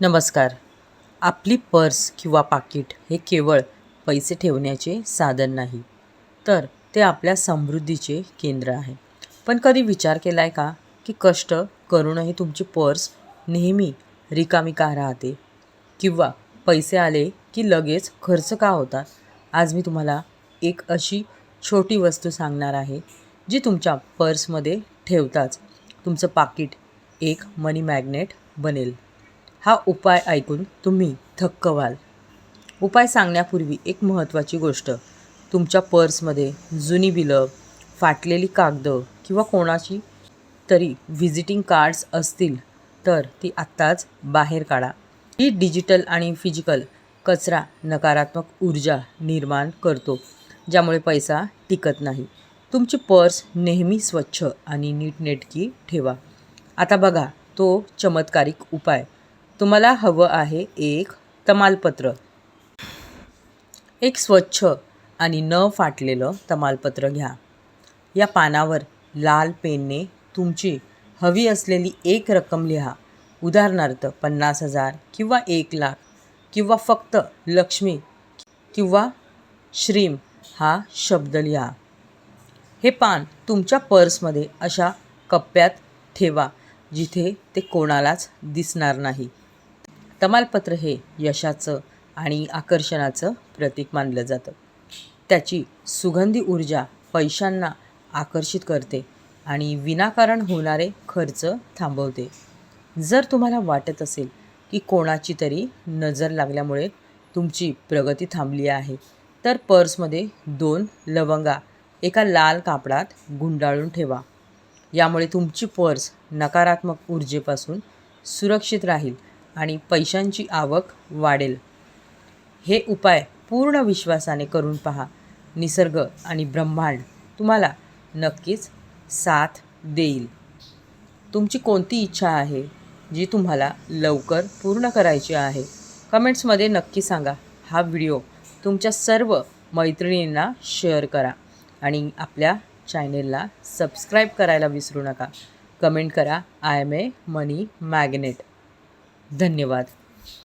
नमस्कार. आपली पर्स किंवा पाकीट हे केवळ पैसे ठेवण्याचे साधन नाही, तर ते आपल्या समृद्धीचे केंद्र आहे. पण कधी विचार केला आहे का, की कष्ट करूनही तुमची पर्स नेहमी रिकामी का राहते? किंवा पैसे आले की लगेच खर्च का होतात? आज मी तुम्हाला एक अशी छोटी वस्तू सांगणार आहे, जी तुमच्या पर्समध्ये ठेवताच तुमचं पाकीट एक मनी मॅग्नेट बनेल. हा उपाय ऐकून तुम्ही थक्क व्हाल. उपाय सांगण्यापूर्वी एक महत्त्वाची गोष्ट, तुमच्या पर्समध्ये जुनी बिलं, फाटलेली कागदं किंवा कोणाची तरी व्हिजिटिंग कार्ड्स असतील तर ती आत्ताच बाहेर काढा. ही डिजिटल आणि फिजिकल कचरा नकारात्मक ऊर्जा निर्माण करतो, ज्यामुळे पैसा टिकत नाही. तुमची पर्स नेहमी स्वच्छ आणि नीटनेटकी ठेवा. आता बघा तो चमत्कारिक उपाय. तुम्हाला हवं आहे एक तमालपत्र. एक स्वच्छ आणि न फाटलेलं तमालपत्र घ्या. या पानावर लाल पेनने तुमची हवी असलेली एक रक्कम लिहा. उदाहरणार्थ 50,000 किंवा 1,00,000 किंवा फक्त लक्ष्मी किंवा श्रीम हा शब्द लिहा. हे पान तुमच्या पर्समध्ये अशा कप्प्यात ठेवा जिथे ते कोणालाच दिसणार नाही. तमालपत्र हे यशाचं आणि आकर्षणाचं प्रतीक मानलं जातं. त्याची सुगंधी ऊर्जा पैशांना आकर्षित करते आणि विनाकारण होणारे खर्च थांबवते. जर तुम्हाला वाटत असेल की कोणाची तरी नजर लागल्यामुळे तुमची प्रगती थांबली आहे, तर पर्समध्ये 2 लवंगा एका लाल कापडात गुंडाळून ठेवा. यामुळे तुमची पर्स नकारात्मक ऊर्जेपासून सुरक्षित राहील आणि पैशांची आवक वाढेल. हे उपाय पूर्ण विश्वासाने करून पहा. निसर्ग आणि ब्रह्मांड तुम्हाला नक्कीच साथ देईल. तुमची कोणती इच्छा आहे जी तुम्हाला लवकर पूर्ण करायची आहे? कमेंट्समध्ये नक्की सांगा. हा व्हिडिओ तुमच्या सर्व मैत्रिणींना शेअर करा आणि आपल्या चॅनेलला सबस्क्राईब करायला विसरू नका. कमेंट करा, I am a money magnet. धन्यवाद.